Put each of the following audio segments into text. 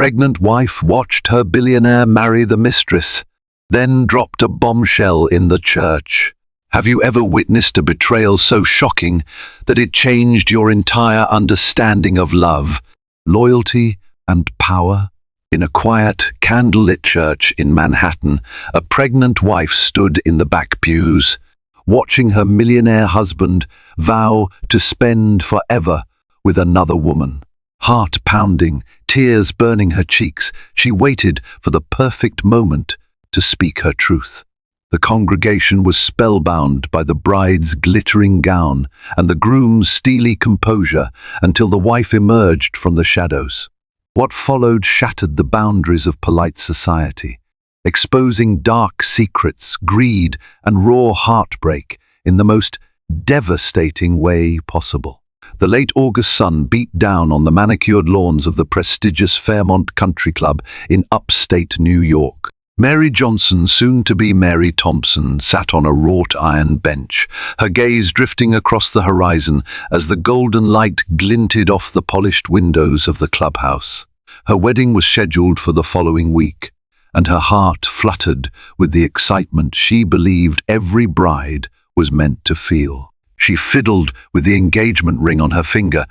pregnant wife watched her billionaire marry the mistress, then dropped a bombshell in the church. Have you ever witnessed a betrayal so shocking that it changed your entire understanding of love, loyalty, and power? In a quiet, candlelit church in Manhattan, a pregnant wife stood in the back pews, watching her millionaire husband vow to spend forever with another woman. Heart pounding, tears burning her cheeks, she waited for the perfect moment to speak her truth. The congregation was spellbound by the bride's glittering gown and the groom's steely composure until the wife emerged from the shadows. What followed shattered the boundaries of polite society, exposing dark secrets, greed, and raw heartbreak in the most devastating way possible. The late August sun beat down on the manicured lawns of the prestigious Fairmont Country Club in upstate New York. Mary Johnson, soon to be Mary Thompson, sat on a wrought iron bench, her gaze drifting across the horizon as the golden light glinted off the polished windows of the clubhouse. Her wedding was scheduled for the following week, and her heart fluttered with the excitement she believed every bride was meant to feel. She fiddled with the engagement ring on her finger,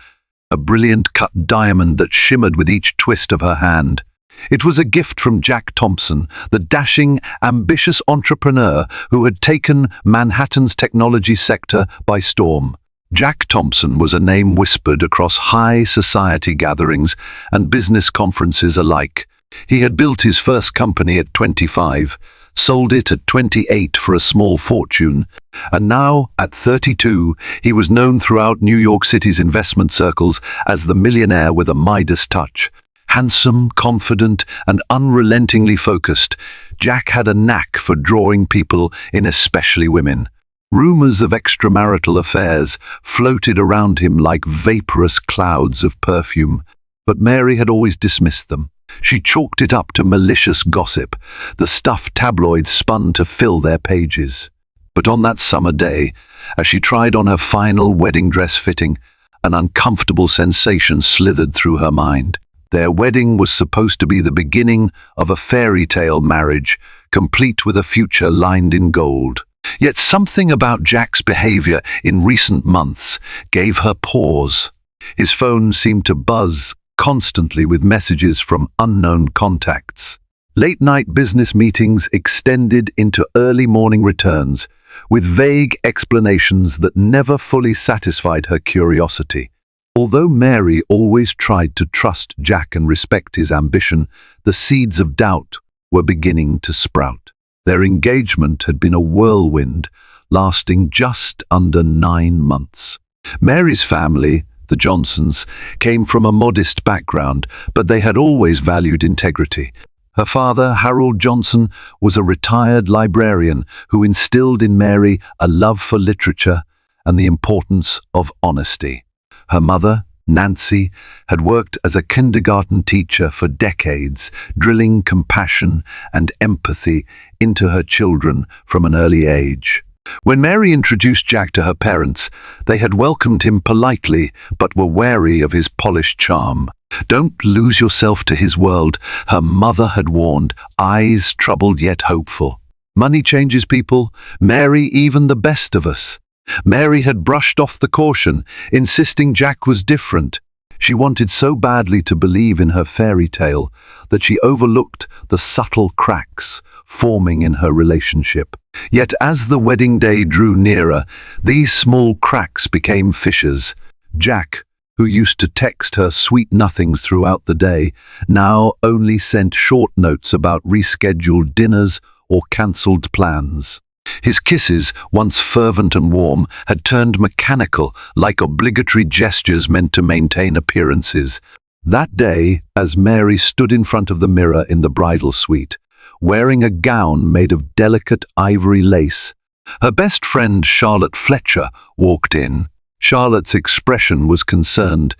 a brilliant cut diamond that shimmered with each twist of her hand. It was a gift from Jack Thompson, the dashing, ambitious entrepreneur who had taken Manhattan's technology sector by storm. Jack Thompson was a name whispered across high society gatherings and business conferences alike. He had built his first company at 25, sold it at 28 for a small fortune, and now, at 32, he was known throughout New York City's investment circles as the millionaire with a Midas touch. Handsome, confident, and unrelentingly focused, Jack had a knack for drawing people in, especially women. Rumors of extramarital affairs floated around him like vaporous clouds of perfume, but Mary had always dismissed them. She chalked it up to malicious gossip, the stuff tabloids spun to fill their pages. But on that summer day, as she tried on her final wedding dress fitting, an uncomfortable sensation slithered through her mind. Their wedding was supposed to be the beginning of a fairy tale marriage, complete with a future lined in gold. Yet something about Jack's behavior in recent months gave her pause. His phone seemed to buzz constantly with messages from unknown contacts. Late-night business meetings extended into early morning returns, with vague explanations that never fully satisfied her curiosity. Although Mary always tried to trust Jack and respect his ambition, the seeds of doubt were beginning to sprout. Their engagement had been a whirlwind, lasting just under 9 months. Mary's family, the Johnsons, came from a modest background, but they had always valued integrity. Her father, Harold Johnson, was a retired librarian who instilled in Mary a love for literature and the importance of honesty. Her mother, Nancy, had worked as a kindergarten teacher for decades, drilling compassion and empathy into her children from an early age. When Mary introduced Jack to her parents, they had welcomed him politely but were wary of his polished charm. "Don't lose yourself to his world," her mother had warned, eyes troubled yet hopeful. "Money changes people, Mary, even the best of us." Mary had brushed off the caution, insisting Jack was different. She wanted so badly to believe in her fairy tale that she overlooked the subtle cracks forming in her relationship. Yet as the wedding day drew nearer, these small cracks became fissures. Jack, who used to text her sweet nothings throughout the day, now only sent short notes about rescheduled dinners or cancelled plans. His kisses, once fervent and warm, had turned mechanical, like obligatory gestures meant to maintain appearances. That day, as Mary stood in front of the mirror in the bridal suite, wearing a gown made of delicate ivory lace, her best friend Charlotte Fletcher walked in. Charlotte's expression was concerned,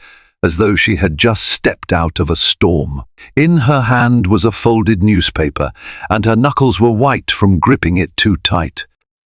as though she had just stepped out of a storm. In her hand was a folded newspaper, and her knuckles were white from gripping it too tight.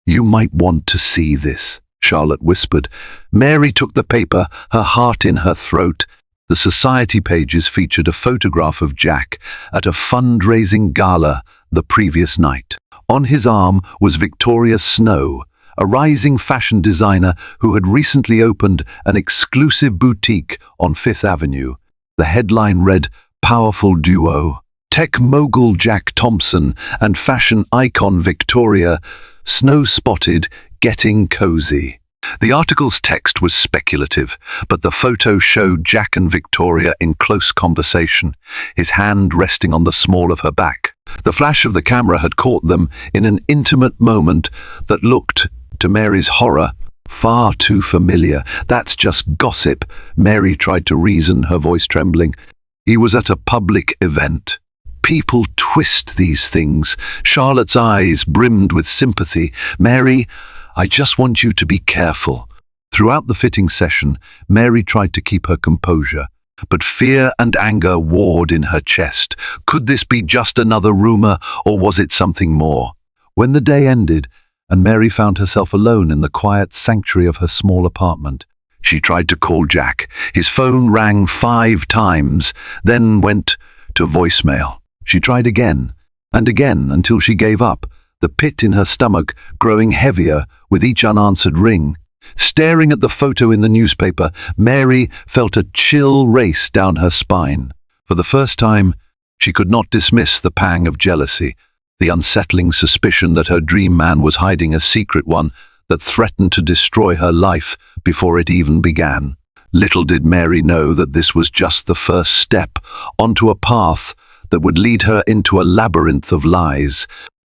"You might want to see this," Charlotte whispered. Mary took the paper, her heart in her throat. The society pages featured a photograph of Jack at a fundraising gala the previous night. On his arm was Victoria Snow, a rising fashion designer who had recently opened an exclusive boutique on Fifth Avenue. The headline read, "Powerful Duo. Tech mogul Jack Thompson and fashion icon Victoria Snow spotted getting cozy." The article's text was speculative, but the photo showed Jack and Victoria in close conversation, his hand resting on the small of her back. The flash of the camera had caught them in an intimate moment that looked, to Mary's horror, far too familiar. "That's just gossip," Mary tried to reason, her voice trembling. He was at a public event. People twist these things. Charlotte's eyes brimmed with sympathy. "Mary, I just want you to be careful." Throughout the fitting session, Mary tried to keep her composure, but fear and anger warred in her chest. Could this be just another rumor, or was it something more? When the day ended, and Mary found herself alone in the quiet sanctuary of her small apartment, she tried to call Jack. His phone rang 5 times, then went to voicemail. She tried again and again until she gave up, the pit in her stomach growing heavier with each unanswered ring. Staring at the photo in the newspaper, Mary felt a chill race down her spine. For the first time, she could not dismiss the pang of jealousy, the unsettling suspicion that her dream man was hiding a secret one that threatened to destroy her life before it even began. Little did Mary know that this was just the first step onto a path that would lead her into a labyrinth of lies,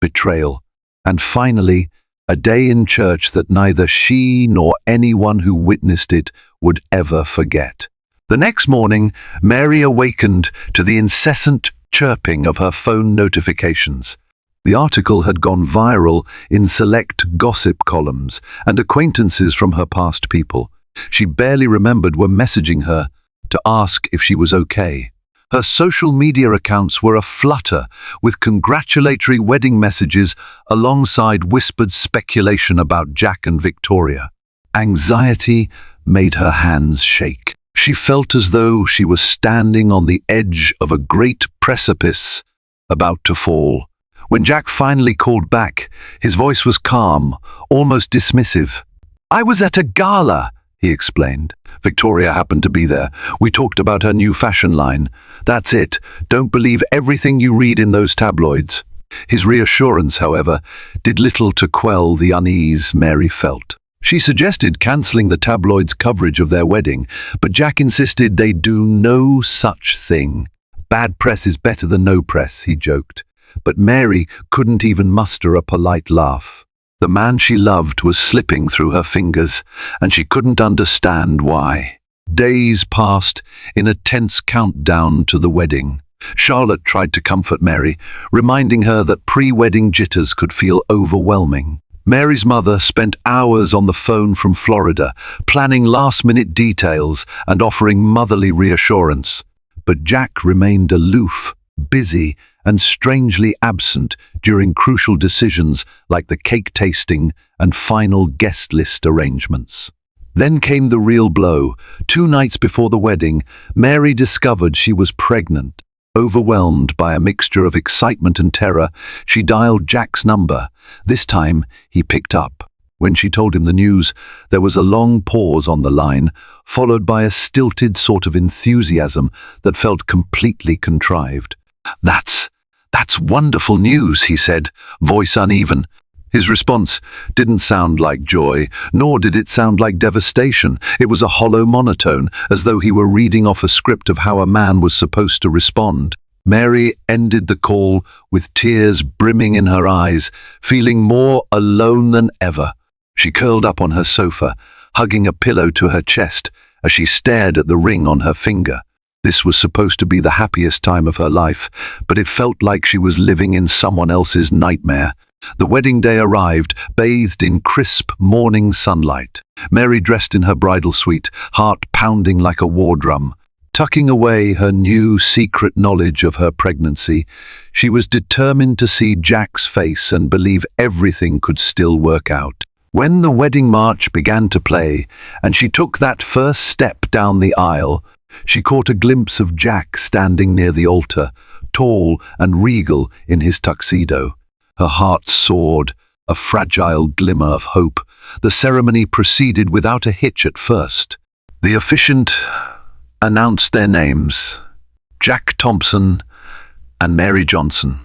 betrayal, and finally, a day in church that neither she nor anyone who witnessed it would ever forget. The next morning, Mary awakened to the incessant chirping of her phone notifications. The article had gone viral in select gossip columns, and acquaintances from her past people she barely remembered were messaging her to ask if she was okay. Her social media accounts were aflutter with congratulatory wedding messages alongside whispered speculation about Jack and Victoria. Anxiety made her hands shake. She felt as though she was standing on the edge of a great precipice, about to fall. When Jack finally called back, his voice was calm, almost dismissive. "I was at a gala," he explained. "Victoria happened to be there. We talked about her new fashion line. That's it. Don't believe everything you read in those tabloids." His reassurance, however, did little to quell the unease Mary felt. She suggested cancelling the tabloids' coverage of their wedding, but Jack insisted they do no such thing. "Bad press is better than no press," he joked. But Mary couldn't even muster a polite laugh. The man she loved was slipping through her fingers, and she couldn't understand why. Days passed in a tense countdown to the wedding. Charlotte tried to comfort Mary, reminding her that pre-wedding jitters could feel overwhelming. Mary's mother spent hours on the phone from Florida, planning last-minute details and offering motherly reassurance. But Jack remained aloof, busy, and strangely absent during crucial decisions like the cake tasting and final guest list arrangements. Then came the real blow. 2 nights before the wedding, Mary discovered she was pregnant. Overwhelmed by a mixture of excitement and terror, she dialed Jack's number. This time, he picked up. When she told him the news, there was a long pause on the line, followed by a stilted sort of enthusiasm that felt completely contrived. That's wonderful news," he said, voice uneven. His response didn't sound like joy, nor did it sound like devastation. It was a hollow monotone, as though he were reading off a script of how a man was supposed to respond. Mary ended the call with tears brimming in her eyes, feeling more alone than ever. She curled up on her sofa, hugging a pillow to her chest as she stared at the ring on her finger. This was supposed to be the happiest time of her life, but it felt like she was living in someone else's nightmare. The wedding day arrived, bathed in crisp morning sunlight. Mary dressed in her bridal suite, heart pounding like a war drum. Tucking away her new secret knowledge of her pregnancy, she was determined to see Jack's face and believe everything could still work out. When the wedding march began to play, and she took that first step down the aisle, She caught a glimpse of Jack standing near the altar, tall and regal in his tuxedo. Her heart soared, a fragile glimmer of hope. The ceremony proceeded without a hitch at first. The officiant announced their names, Jack Thompson and Mary Johnson.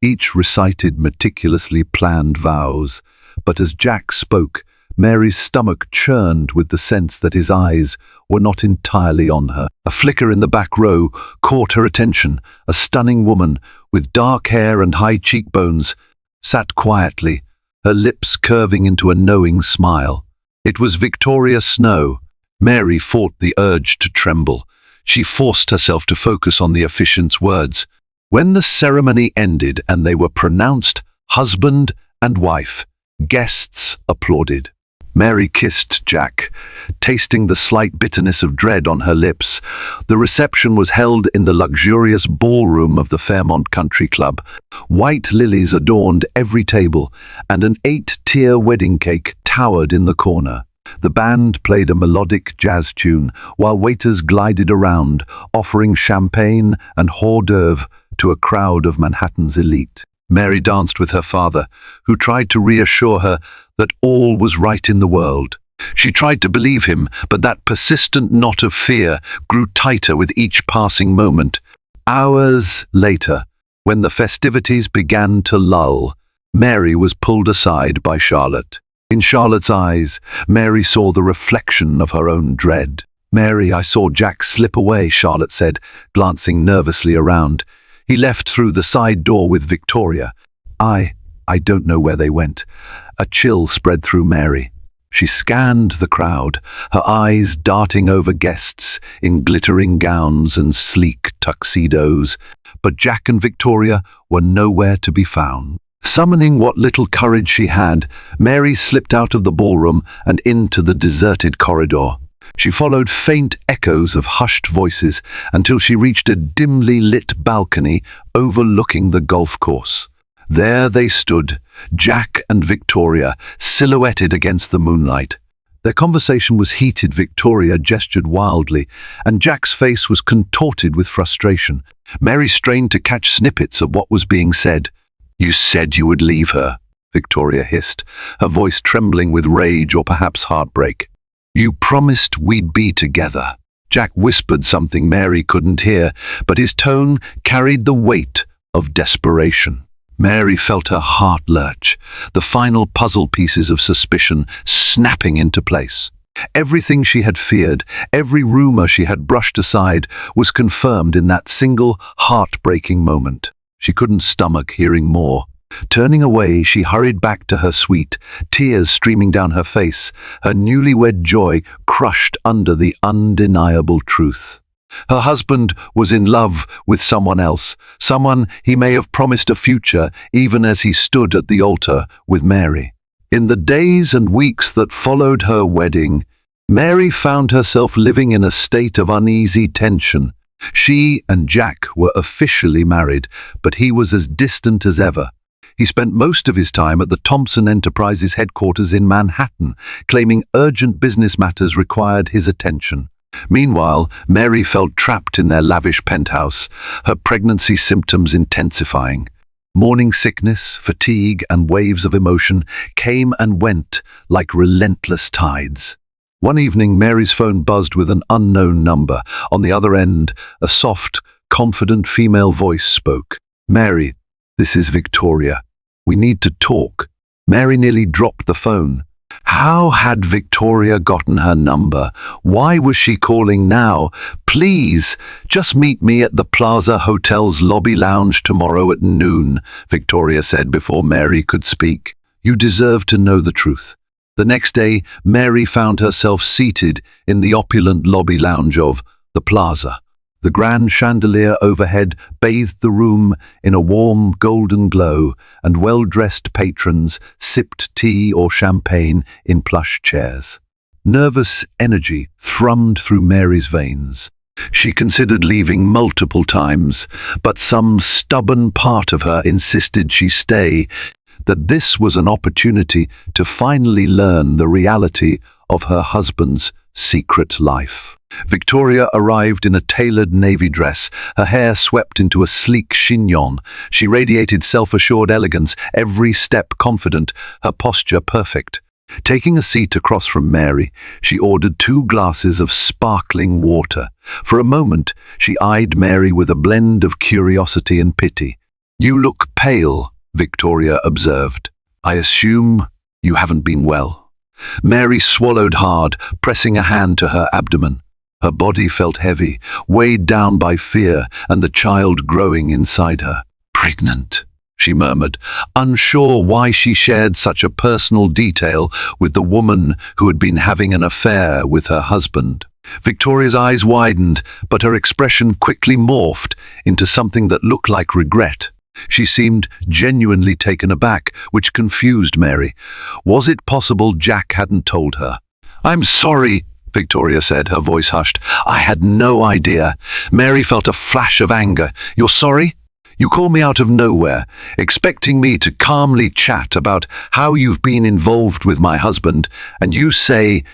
Each recited meticulously planned vows, but as Jack spoke, Mary's stomach churned with the sense that his eyes were not entirely on her. A flicker in the back row caught her attention. A stunning woman with dark hair and high cheekbones sat quietly, her lips curving into a knowing smile. It was Victoria Snow. Mary fought the urge to tremble. She forced herself to focus on the officiant's words. When the ceremony ended and they were pronounced husband and wife, guests applauded. Mary kissed Jack, tasting the slight bitterness of dread on her lips. The reception was held in the luxurious ballroom of the Fairmont Country Club. White lilies adorned every table, and an 8-tier wedding cake towered in the corner. The band played a melodic jazz tune, while waiters glided around, offering champagne and hors d'oeuvre to a crowd of Manhattan's elite. Mary danced with her father, who tried to reassure her that all was right in the world. She tried to believe him, but that persistent knot of fear grew tighter with each passing moment. Hours later, when the festivities began to lull, Mary was pulled aside by Charlotte. In Charlotte's eyes, Mary saw the reflection of her own dread. "Mary, I saw Jack slip away," Charlotte said, glancing nervously around. "He left through the side door with Victoria. I don't know where they went." A chill spread through Mary. She scanned the crowd, her eyes darting over guests in glittering gowns and sleek tuxedos, but Jack and Victoria were nowhere to be found. Summoning what little courage she had, Mary slipped out of the ballroom and into the deserted corridor. She followed faint echoes of hushed voices until she reached a dimly lit balcony overlooking the golf course. There they stood, Jack and Victoria, silhouetted against the moonlight. Their conversation was heated. Victoria gestured wildly, and Jack's face was contorted with frustration. Mary strained to catch snippets of what was being said. "You said you would leave her," Victoria hissed, her voice trembling with rage or perhaps heartbreak. "You promised we'd be together." Jack whispered something Mary couldn't hear, but his tone carried the weight of desperation. Mary felt her heart lurch, the final puzzle pieces of suspicion snapping into place. Everything she had feared, every rumor she had brushed aside, was confirmed in that single heartbreaking moment. She couldn't stomach hearing more. Turning away, she hurried back to her suite, tears streaming down her face, her newlywed joy crushed under the undeniable truth. Her husband was in love with someone else, someone he may have promised a future even as he stood at the altar with Mary. In the days and weeks that followed her wedding, Mary found herself living in a state of uneasy tension. She and Jack were officially married, but he was as distant as ever. He spent most of his time at the Thompson Enterprises headquarters in Manhattan, claiming urgent business matters required his attention. Meanwhile, Mary felt trapped in their lavish penthouse, her pregnancy symptoms intensifying. Morning sickness, fatigue, and waves of emotion came and went like relentless tides. One evening, Mary's phone buzzed with an unknown number. On the other end, a soft, confident female voice spoke. "Mary, this is Victoria. We need to talk." Mary nearly dropped the phone. How had Victoria gotten her number? Why was she calling now? "Please, just meet me at the Plaza Hotel's lobby lounge tomorrow at noon," Victoria said before Mary could speak. "You deserve to know the truth." The next day, Mary found herself seated in the opulent lobby lounge of the Plaza. The grand chandelier overhead bathed the room in a warm golden glow, and well-dressed patrons sipped tea or champagne in plush chairs. Nervous energy thrummed through Mary's veins. She considered leaving multiple times, but some stubborn part of her insisted she stay, that this was an opportunity to finally learn the reality of her husband's secret life. Victoria arrived in a tailored navy dress, her hair swept into a sleek chignon. She radiated self-assured elegance, every step confident, her posture perfect. Taking a seat across from Mary, she ordered 2 glasses of sparkling water. For a moment, she eyed Mary with a blend of curiosity and pity. "You look pale," Victoria observed. "I assume you haven't been well." Mary swallowed hard, pressing a hand to her abdomen. Her body felt heavy, weighed down by fear and the child growing inside her. "Pregnant," she murmured, unsure why she shared such a personal detail with the woman who had been having an affair with her husband. Victoria's eyes widened, but her expression quickly morphed into something that looked like regret. She seemed genuinely taken aback, which confused Mary. Was it possible Jack hadn't told her? "I'm sorry," Victoria said, her voice hushed. "I had no idea." Mary felt a flash of anger. "You're sorry? You call me out of nowhere, expecting me to calmly chat about how you've been involved with my husband, and you say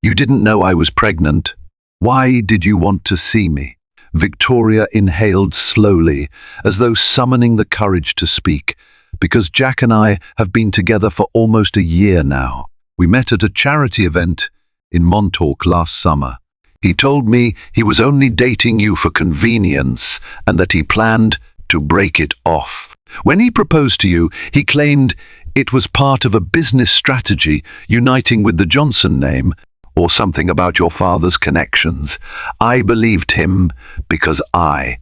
you didn't know I was pregnant. Why did you want to see me?" Victoria inhaled slowly, as though summoning the courage to speak. "Because Jack and I have been together for almost a year now. We met at a charity event in Montauk last summer. He told me he was only dating you for convenience and that he planned to break it off. When he proposed to you, he claimed it was part of a business strategy uniting with the Johnson name, or something about your father's connections. I believed him because I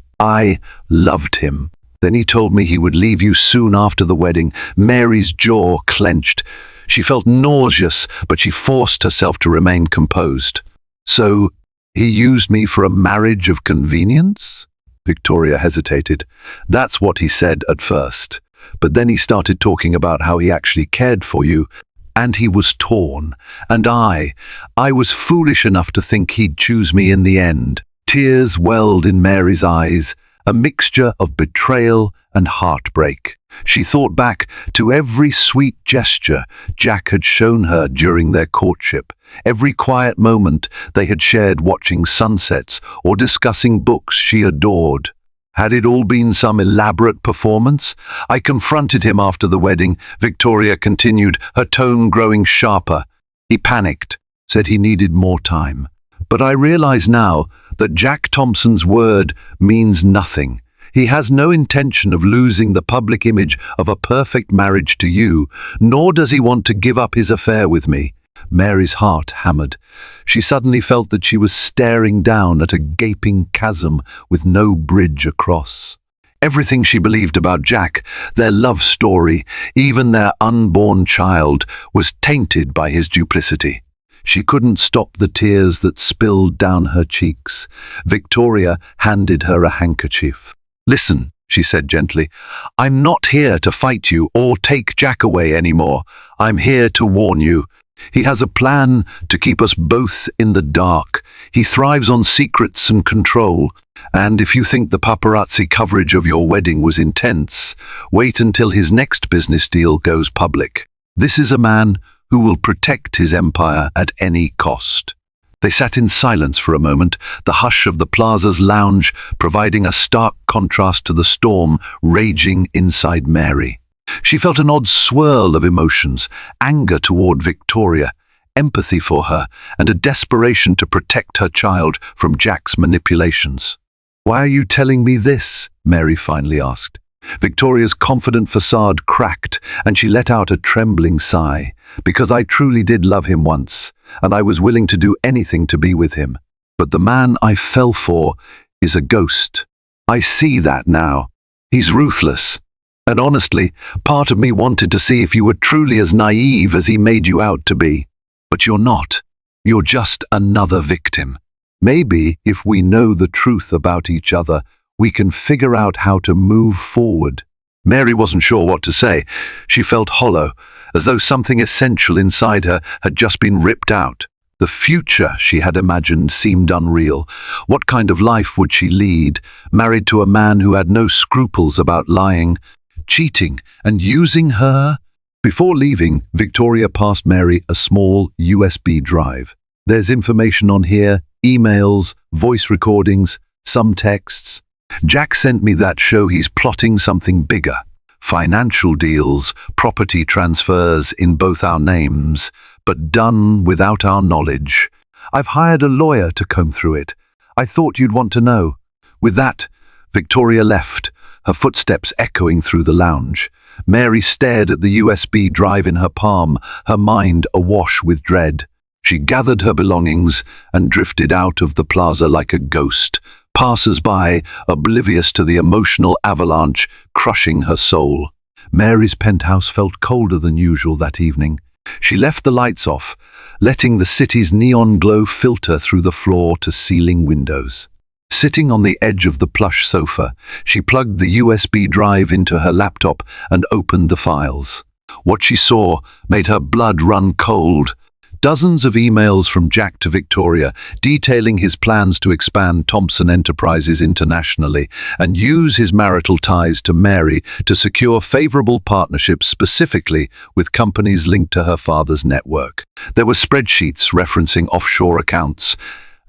loved him. Then he told me he would leave you soon after the wedding." Mary's jaw clenched. She felt nauseous, but she forced herself to remain composed. "So he used me for a marriage of convenience?" Victoria hesitated. "That's what he said at first. But then he started talking about how he actually cared for you, and he was torn. And I was foolish enough to think he'd choose me in the end." Tears welled in Mary's eyes, a mixture of betrayal and heartbreak. She thought back to every sweet gesture Jack had shown her during their courtship, every quiet moment they had shared watching sunsets or discussing books she adored. Had it all been some elaborate performance? "I confronted him after the wedding," Victoria continued, her tone growing sharper. "He panicked, said he needed more time. But I realize now that Jack Thompson's word means nothing. He has no intention of losing the public image of a perfect marriage to you, nor does he want to give up his affair with me." Mary's heart hammered. She suddenly felt that she was staring down at a gaping chasm with no bridge across. Everything she believed about Jack, their love story, even their unborn child, was tainted by his duplicity. She couldn't stop the tears that spilled down her cheeks. Victoria handed her a handkerchief. "Listen," she said gently, "I'm not here to fight you or take Jack away anymore. I'm here to warn you. He has a plan to keep us both in the dark. He thrives on secrets and control. And if you think the paparazzi coverage of your wedding was intense, wait until his next business deal goes public. This is a man who will protect his empire at any cost." They sat in silence for a moment, the hush of the plaza's lounge providing a stark contrast to the storm raging inside Mary. She felt an odd swirl of emotions, anger toward Victoria, empathy for her, and a desperation to protect her child from Jack's manipulations. "Why are you telling me this?" Mary finally asked. Victoria's confident facade cracked, and she let out a trembling sigh. "Because I truly did love him once, and I was willing to do anything to be with him. But the man I fell for is a ghost. I see that now. He's ruthless. And honestly, part of me wanted to see if you were truly as naive as he made you out to be. But you're not. You're just another victim. Maybe if we know the truth about each other, we can figure out how to move forward." Mary wasn't sure what to say. She felt hollow, as though something essential inside her had just been ripped out. The future she had imagined seemed unreal. What kind of life would she lead, married to a man who had no scruples about lying, cheating, and using her? Before leaving, Victoria passed Mary a small USB drive. There's information on here, emails, voice recordings, some texts. Jack sent me that show he's plotting something bigger. Financial deals, property transfers in both our names, but done without our knowledge. I've hired a lawyer to comb through it. I thought you'd want to know. With that, Victoria left, her footsteps echoing through the lounge. Mary stared at the USB drive in her palm, her mind awash with dread. She gathered her belongings and drifted out of the plaza like a ghost, passers-by, oblivious to the emotional avalanche crushing her soul. Mary's penthouse felt colder than usual that evening. She left the lights off, letting the city's neon glow filter through the floor-to-ceiling windows. Sitting on the edge of the plush sofa, she plugged the USB drive into her laptop and opened the files. What she saw made her blood run cold. Dozens of emails from Jack to Victoria detailing his plans to expand Thompson enterprises internationally and use his marital ties to Mary to secure favorable partnerships specifically with companies linked to her father's network. There were spreadsheets referencing offshore accounts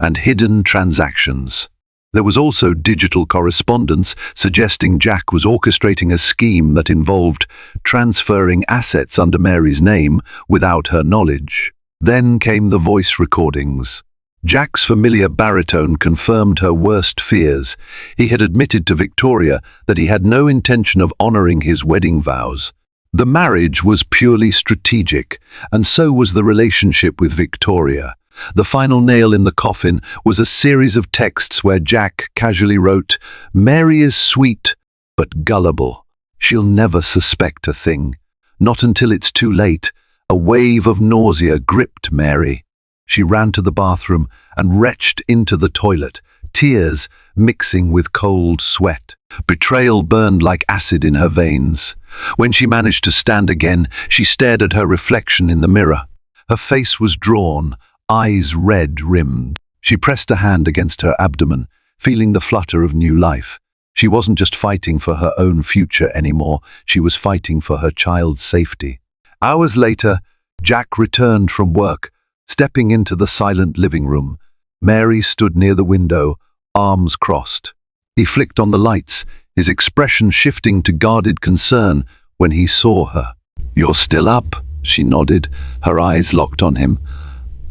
and hidden transactions. There was also digital correspondence suggesting Jack was orchestrating a scheme that involved transferring assets under Mary's name without her knowledge. Then came the voice recordings. Jack's familiar baritone confirmed her worst fears. He had admitted to Victoria that he had no intention of honoring his wedding vows. The marriage was purely strategic, and so was the relationship with Victoria. The final nail in the coffin was a series of texts where Jack casually wrote, "Mary is sweet, but gullible. She'll never suspect a thing. Not until it's too late." A wave of nausea gripped Mary. She ran to the bathroom and retched into the toilet, tears mixing with cold sweat. Betrayal burned like acid in her veins. When she managed to stand again, she stared at her reflection in the mirror. Her face was drawn, eyes red-rimmed. She pressed a hand against her abdomen, feeling the flutter of new life. She wasn't just fighting for her own future anymore, she was fighting for her child's safety. Hours later, Jack returned from work, stepping into the silent living room. Mary stood near the window, arms crossed. He flicked on the lights, his expression shifting to guarded concern when he saw her. "You're still up," she nodded, her eyes locked on him.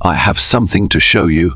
"I have something to show you."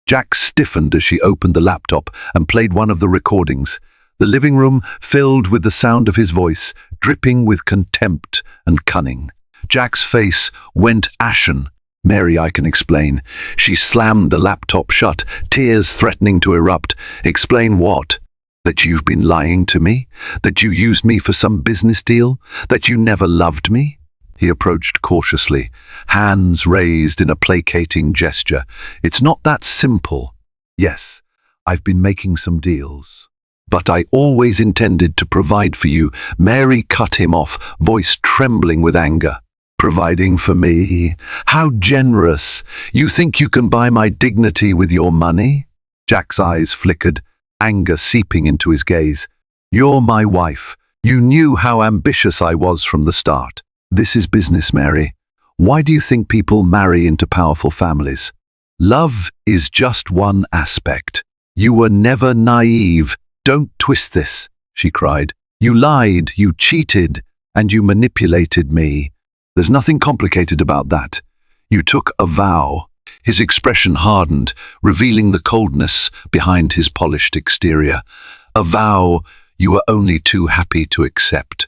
Jack stiffened as she opened the laptop and played one of the recordings. The living room filled with the sound of his voice, dripping with contempt and cunning. Jack's face went ashen. "Mary, I can explain." She slammed the laptop shut, tears threatening to erupt. "Explain what? That you've been lying to me? That you used me for some business deal? That you never loved me?" He approached cautiously, hands raised in a placating gesture. "It's not that simple. Yes, I've been making some deals. But I always intended to provide for you." Mary cut him off, voice trembling with anger. "Providing for me? How generous! You think you can buy my dignity with your money?" Jack's eyes flickered, anger seeping into his gaze. "You're my wife. You knew how ambitious I was from the start. This is business, Mary. Why do you think people marry into powerful families? Love is just one aspect. You were never naive. Don't twist this," she cried. "You lied, you cheated, and you manipulated me. There's nothing complicated about that. You took a vow." His expression hardened, revealing the coldness behind his polished exterior. "A vow you were only too happy to accept.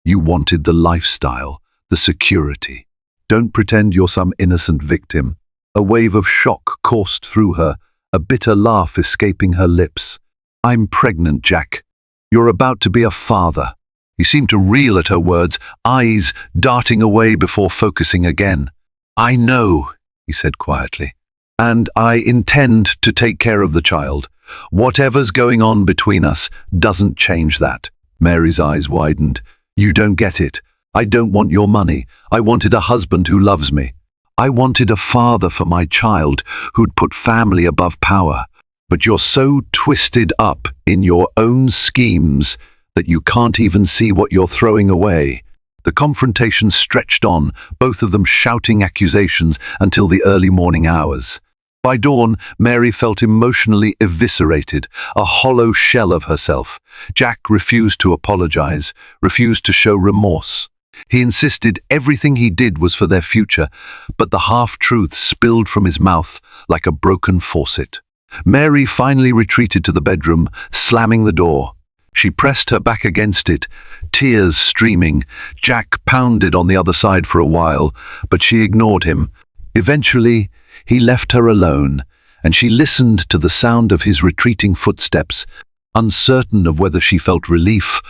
You wanted the lifestyle, the security. Don't pretend you're some innocent victim." A wave of shock coursed through her, a bitter laugh escaping her lips. "I'm pregnant, Jack. You're about to be a father." He seemed to reel at her words, eyes darting away before focusing again. "I know," he said quietly, "and I intend to take care of the child. Whatever's going on between us doesn't change that." Mary's eyes widened. "You don't get it. I don't want your money. I wanted a husband who loves me. I wanted a father for my child who'd put family above power. But you're so twisted up in your own schemes that you can't even see what you're throwing away." The confrontation stretched on, both of them shouting accusations until the early morning hours. By dawn, Mary felt emotionally eviscerated, a hollow shell of herself. Jack refused to apologize, refused to show remorse. He insisted everything he did was for their future, but the half-truth spilled from his mouth like a broken faucet. Mary finally retreated to the bedroom, slamming the door. She pressed her back against it, tears streaming. Jack pounded on the other side for a while, but she ignored him. Eventually, he left her alone, and she listened to the sound of his retreating footsteps, uncertain of whether she felt relief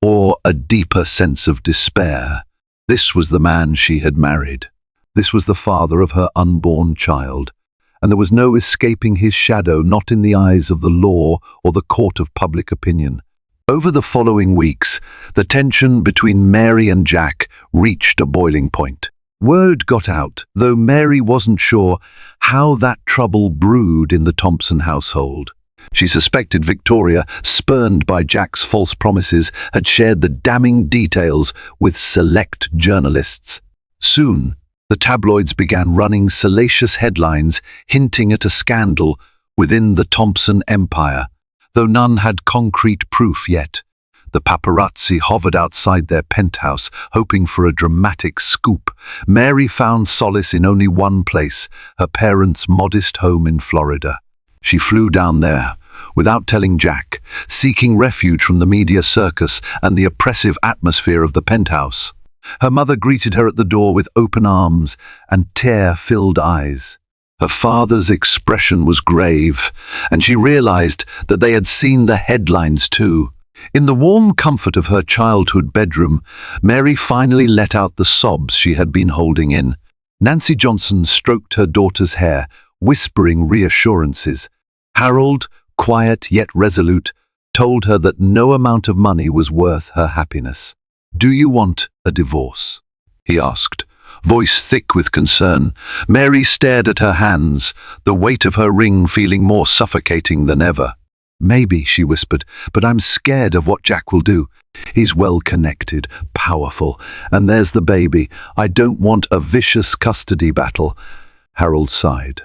or a deeper sense of despair. This was the man she had married. This was the father of her unborn child, and there was no escaping his shadow, not in the eyes of the law or the court of public opinion. Over the following weeks, the tension between Mary and Jack reached a boiling point. Word got out, though Mary wasn't sure, how that trouble brewed in the Thompson household. She suspected Victoria, spurned by Jack's false promises, had shared the damning details with select journalists. Soon, the tabloids began running salacious headlines hinting at a scandal within the Thompson empire, though none had concrete proof yet. The paparazzi hovered outside their penthouse, hoping for a dramatic scoop. Mary found solace in only one place, her parents' modest home in Florida. She flew down there, without telling Jack, seeking refuge from the media circus and the oppressive atmosphere of the penthouse. Her mother greeted her at the door with open arms and tear-filled eyes. Her father's expression was grave, and she realized that they had seen the headlines too. In the warm comfort of her childhood bedroom, Mary finally let out the sobs she had been holding in. Nancy Johnson stroked her daughter's hair, whispering reassurances. Harold, quiet yet resolute, told her that no amount of money was worth her happiness. "Do you want a divorce?" he asked, voice thick with concern. Mary stared at her hands, the weight of her ring feeling more suffocating than ever. "Maybe," she whispered, "but I'm scared of what Jack will do. He's well-connected, powerful, and there's the baby. I don't want a vicious custody battle." Harold sighed.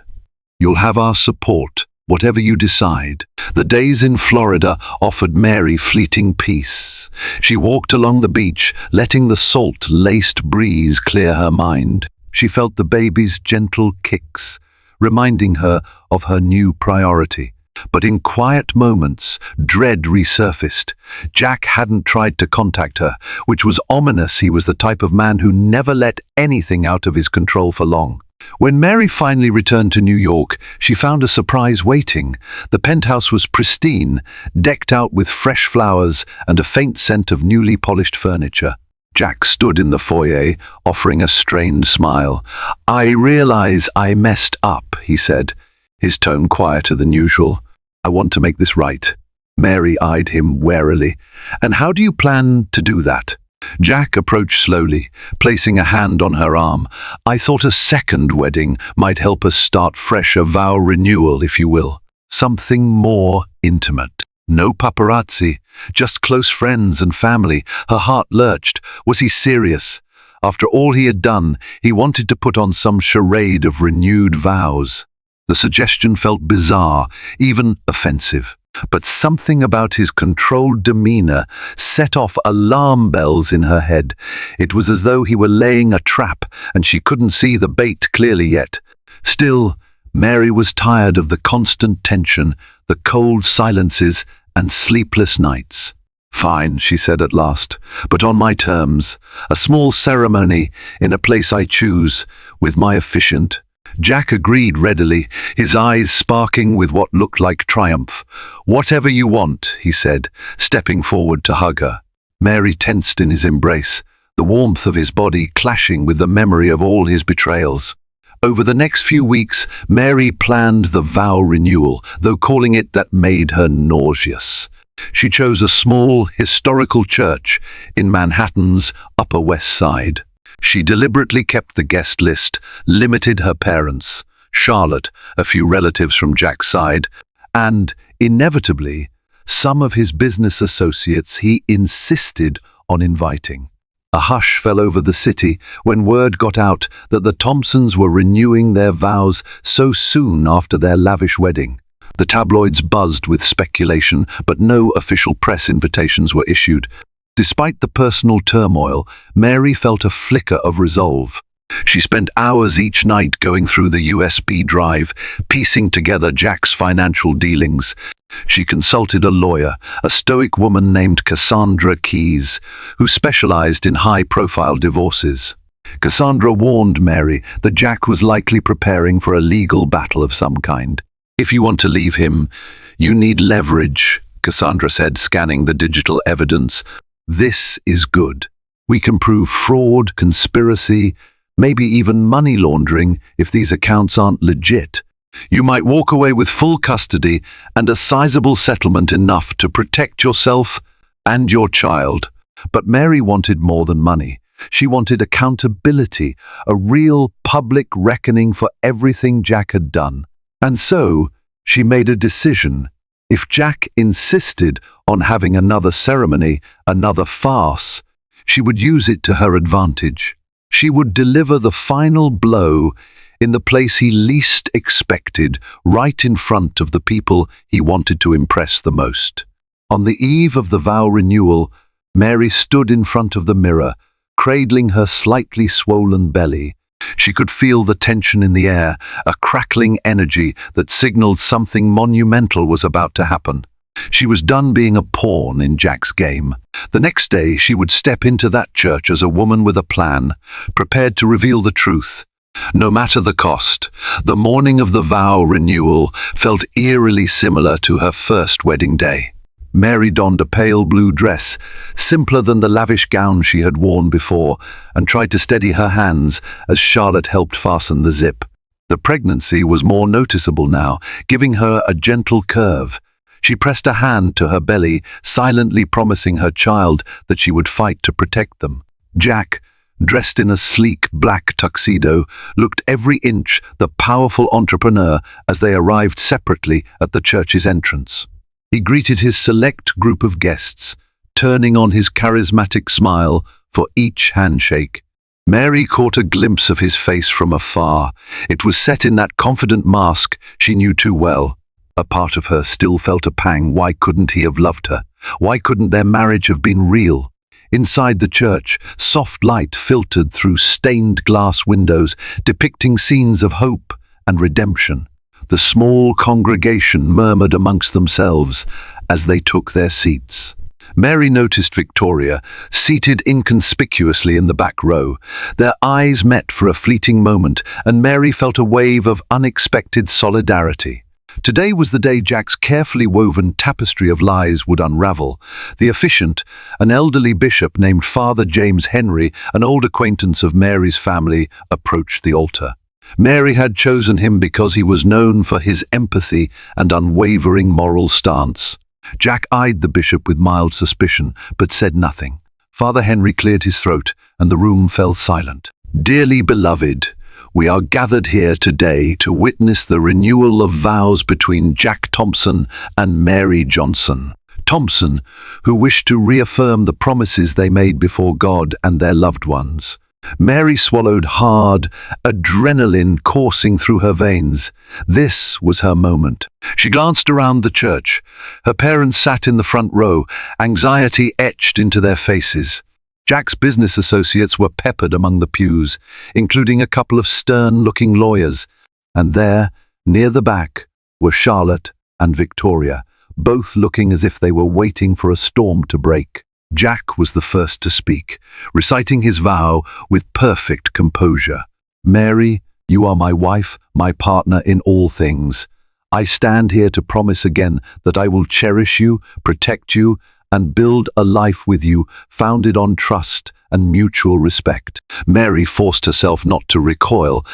"You'll have our support, whatever you decide." The days in Florida offered Mary fleeting peace. She walked along the beach, letting the salt-laced breeze clear her mind. She felt the baby's gentle kicks, reminding her of her new priority. But in quiet moments, dread resurfaced. Jack hadn't tried to contact her, which was ominous. He was the type of man who never let anything out of his control for long. When Mary finally returned to New York, she found a surprise waiting. The penthouse was pristine, decked out with fresh flowers and a faint scent of newly polished furniture. Jack stood in the foyer, offering a strained smile. "I realize I messed up," he said, his tone quieter than usual. "I want to make this right." Mary eyed him warily. "And how do you plan to do that?" Jack approached slowly, placing a hand on her arm. "I thought a second wedding might help us start fresh, a vow renewal, if you will. Something more intimate. No paparazzi, just close friends and family." Her heart lurched. Was he serious? After all he had done, he wanted to put on some charade of renewed vows. The suggestion felt bizarre, even offensive. But something about his controlled demeanor set off alarm bells in her head. It was as though he were laying a trap, and she couldn't see the bait clearly yet. Still, Mary was tired of the constant tension, the cold silences, and sleepless nights. "Fine," she said at last, "but on my terms. A small ceremony in a place I choose, with my officiant." Jack agreed readily, his eyes sparking with what looked like triumph. "Whatever you want," he said, stepping forward to hug her. Mary tensed in his embrace, the warmth of his body clashing with the memory of all his betrayals. Over the next few weeks, Mary planned the vow renewal, though calling it that made her nauseous. She chose a small, historical church in Manhattan's Upper West Side. She deliberately kept the guest list, limited her parents, Charlotte, a few relatives from Jack's side, and, inevitably, some of his business associates he insisted on inviting. A hush fell over the city when word got out that the Thompsons were renewing their vows so soon after their lavish wedding. The tabloids buzzed with speculation, but no official press invitations were issued. Despite the personal turmoil, Mary felt a flicker of resolve. She spent hours each night going through the USB drive, piecing together Jack's financial dealings. She consulted a lawyer, a stoic woman named Cassandra Keyes, who specialized in high-profile divorces. Cassandra warned Mary that Jack was likely preparing for a legal battle of some kind. "If you want to leave him, you need leverage," Cassandra said, scanning the digital evidence. "This is good. We can prove fraud, conspiracy, maybe even money laundering if these accounts aren't legit. You might walk away with full custody and a sizable settlement enough to protect yourself and your child." But Mary wanted more than money. She wanted accountability, a real public reckoning for everything Jack had done. And so, she made a decision. If Jack insisted on having another ceremony, another farce, she would use it to her advantage. She would deliver the final blow in the place he least expected, right in front of the people he wanted to impress the most. On the eve of the vow renewal, Mary stood in front of the mirror, cradling her slightly swollen belly. She could feel the tension in the air, a crackling energy that signaled something monumental was about to happen. She was done being a pawn in Jack's game. The next day, she would step into that church as a woman with a plan, prepared to reveal the truth. No matter the cost, the morning of the vow renewal felt eerily similar to her first wedding day. Mary donned a pale blue dress, simpler than the lavish gown she had worn before, and tried to steady her hands as Charlotte helped fasten the zip. The pregnancy was more noticeable now, giving her a gentle curve. She pressed a hand to her belly, silently promising her child that she would fight to protect them. Jack, dressed in a sleek black tuxedo, looked every inch the powerful entrepreneur as they arrived separately at the church's entrance. He greeted his select group of guests, turning on his charismatic smile for each handshake. Mary caught a glimpse of his face from afar. It was set in that confident mask she knew too well. A part of her still felt a pang. Why couldn't he have loved her? Why couldn't their marriage have been real? Inside the church, soft light filtered through stained glass windows, depicting scenes of hope and redemption. The small congregation murmured amongst themselves as they took their seats. Mary noticed Victoria, seated inconspicuously in the back row. Their eyes met for a fleeting moment, and Mary felt a wave of unexpected solidarity. Today was the day Jack's carefully woven tapestry of lies would unravel. The officiant, an elderly bishop named Father James Henry, an old acquaintance of Mary's family, approached the altar. Mary had chosen him because he was known for his empathy and unwavering moral stance. Jack eyed the bishop with mild suspicion, but said nothing. Father Henry cleared his throat, and the room fell silent. "Dearly beloved, we are gathered here today to witness the renewal of vows between Jack Thompson and Mary Johnson. Thompson, who wished to reaffirm the promises they made before God and their loved ones." Mary swallowed hard, adrenaline coursing through her veins. This was her moment. She glanced around the church. Her parents sat in the front row, anxiety etched into their faces. Jack's business associates were peppered among the pews, including a couple of stern-looking lawyers. And there, near the back, were Charlotte and Victoria, both looking as if they were waiting for a storm to break. Jack was the first to speak, reciting his vow with perfect composure. "Mary, you are my wife, my partner in all things. I stand here to promise again that I will cherish you, protect you, and build a life with you founded on trust and mutual respect." Mary forced herself not to recoil.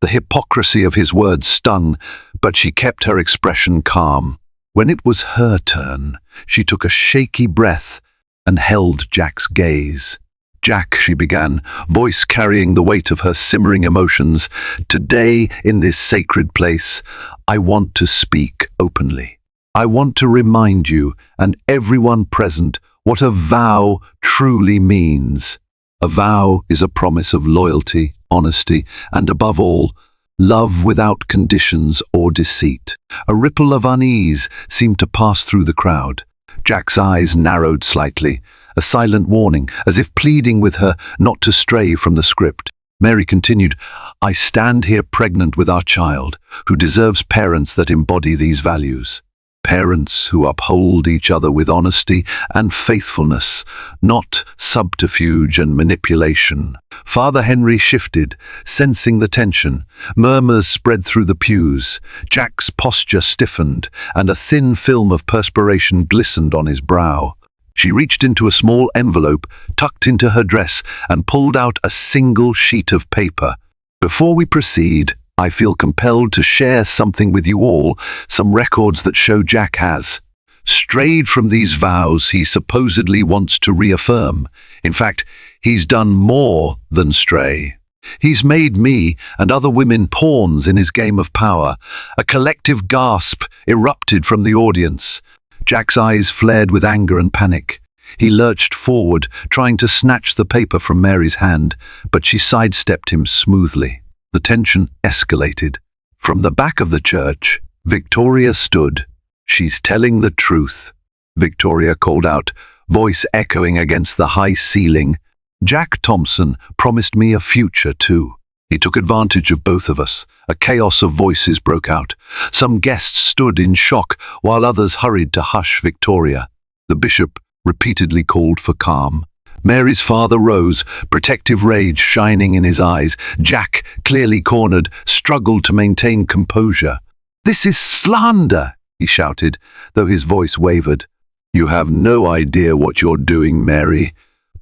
The hypocrisy of his words stung, but she kept her expression calm. When it was her turn, she took a shaky breath and held Jack's gaze. "Jack," she began, voice carrying the weight of her simmering emotions, "today, in this sacred place, I want to speak openly. I want to remind you, and everyone present, what a vow truly means. A vow is a promise of loyalty, honesty, and above all, love without conditions or deceit. A ripple of unease seemed to pass through the crowd. Jack's eyes narrowed slightly, a silent warning, as if pleading with her not to stray from the script. Mary continued, "I stand here pregnant with our child, who deserves parents that embody these values. Parents who uphold each other with honesty and faithfulness, not subterfuge and manipulation." Father Henry shifted, sensing the tension. Murmurs spread through the pews. Jack's posture stiffened, and a thin film of perspiration glistened on his brow. She reached into a small envelope, tucked into her dress, and pulled out a single sheet of paper. "Before we proceed, I feel compelled to share something with you all, some records that show Jack has strayed from these vows he supposedly wants to reaffirm. In fact, he's done more than stray. He's made me and other women pawns in his game of power." A collective gasp erupted from the audience. Jack's eyes flared with anger and panic. He lurched forward, trying to snatch the paper from Mary's hand, but she sidestepped him smoothly. The tension escalated. From the back of the church, Victoria stood. "She's telling the truth," Victoria called out, voice echoing against the high ceiling. "Jack Thompson promised me a future too. He took advantage of both of us." A chaos of voices broke out. Some guests stood in shock, while others hurried to hush Victoria. The bishop repeatedly called for calm. Mary's father rose, protective rage shining in his eyes. Jack, clearly cornered, struggled to maintain composure. "This is slander," he shouted, though his voice wavered. "You have no idea what you're doing, Mary."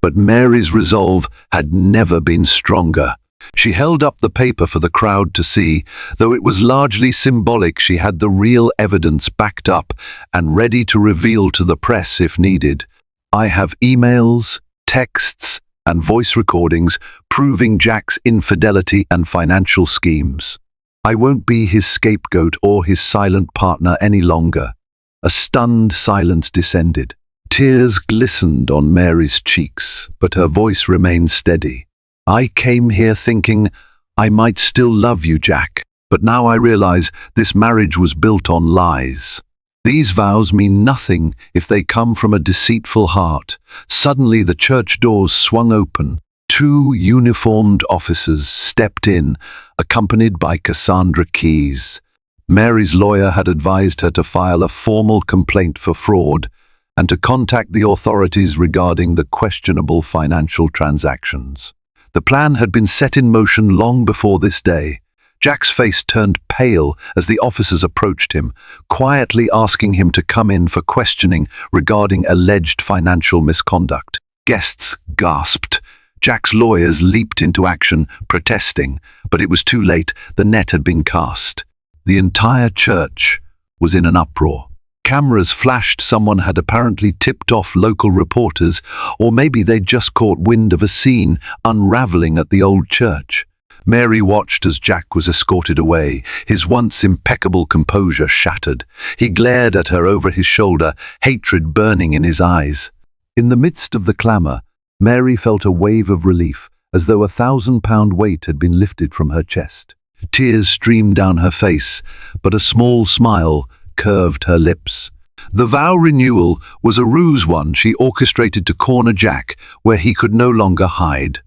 But Mary's resolve had never been stronger. She held up the paper for the crowd to see. Though it was largely symbolic, she had the real evidence backed up and ready to reveal to the press if needed. "I have emails, texts, and voice recordings proving Jack's infidelity and financial schemes. I won't be his scapegoat or his silent partner any longer." A stunned silence descended. Tears glistened on Mary's cheeks, but her voice remained steady. "I came here thinking I might still love you, Jack, but now I realize this marriage was built on lies. These vows mean nothing if they come from a deceitful heart." Suddenly the church doors swung open. Two uniformed officers stepped in, accompanied by Cassandra Keyes. Mary's lawyer had advised her to file a formal complaint for fraud and to contact the authorities regarding the questionable financial transactions. The plan had been set in motion long before this day. Jack's face turned pale as the officers approached him, quietly asking him to come in for questioning regarding alleged financial misconduct. Guests gasped. Jack's lawyers leaped into action, protesting, but it was too late. The net had been cast. The entire church was in an uproar. Cameras flashed. Someone had apparently tipped off local reporters, or maybe they'd just caught wind of a scene unraveling at the old church. Mary watched as Jack was escorted away, his once impeccable composure shattered. He glared at her over his shoulder, hatred burning in his eyes. In the midst of the clamour, Mary felt a wave of relief, as though a 1,000-pound weight had been lifted from her chest. Tears streamed down her face, but a small smile curved her lips. The vow renewal was a ruse, one she orchestrated to corner Jack where he could no longer hide.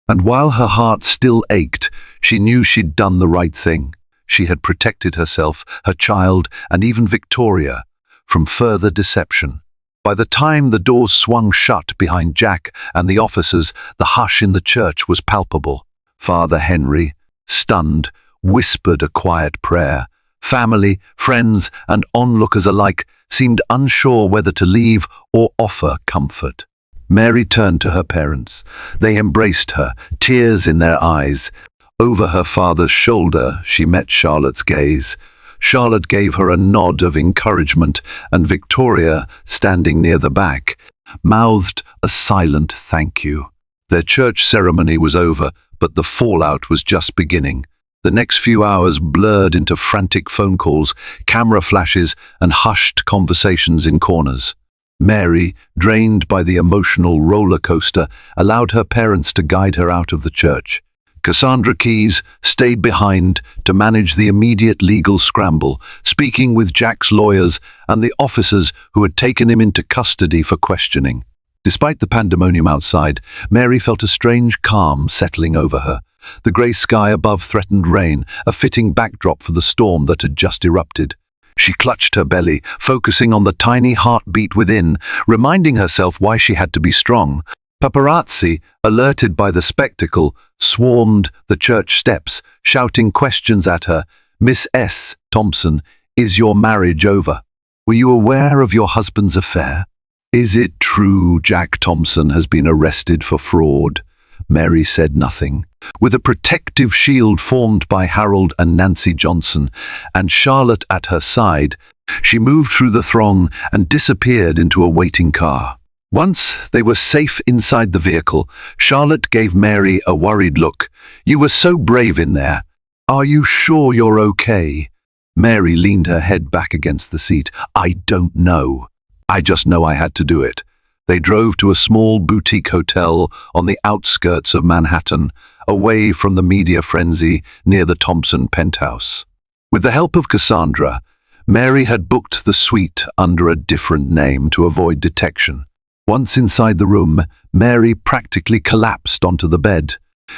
And while her heart still ached, she knew she'd done the right thing. She had protected herself, her child, and even Victoria from further deception. By the time the doors swung shut behind Jack and the officers, the hush in the church was palpable. Father Henry, stunned, whispered a quiet prayer. Family, friends, and onlookers alike seemed unsure whether to leave or offer comfort. Mary turned to her parents. They embraced her, tears in their eyes. Over her father's shoulder, she met Charlotte's gaze. Charlotte gave her a nod of encouragement, and Victoria, standing near the back, mouthed a silent thank you. Their church ceremony was over, but the fallout was just beginning. The next few hours blurred into frantic phone calls, camera flashes, and hushed conversations in corners. Mary, drained by the emotional roller coaster, allowed her parents to guide her out of the church. Cassandra Keyes stayed behind to manage the immediate legal scramble, speaking with Jack's lawyers and the officers who had taken him into custody for questioning. Despite the pandemonium outside, Mary felt a strange calm settling over her. The grey sky above threatened rain, a fitting backdrop for the storm that had just erupted. She clutched her belly, focusing on the tiny heartbeat within, reminding herself why she had to be strong. Paparazzi, alerted by the spectacle, swarmed the church steps, shouting questions at her. "Miss S. Thompson, is your marriage over? Were you aware of your husband's affair? Is it true Jack Thompson has been arrested for fraud?" Mary said nothing. With a protective shield formed by Harold and Nancy Johnson, and Charlotte at her side, she moved through the throng and disappeared into a waiting car. Once they were safe inside the vehicle, Charlotte gave Mary a worried look. "You were so brave in there. Are you sure you're okay?" Mary leaned her head back against the seat. "I don't know. I just know I had to do it." They drove to a small boutique hotel on the outskirts of Manhattan, away from the media frenzy near the Thompson penthouse. With the help of Cassandra, Mary had booked the suite under a different name to avoid detection. Once inside the room, Mary practically collapsed onto the bed.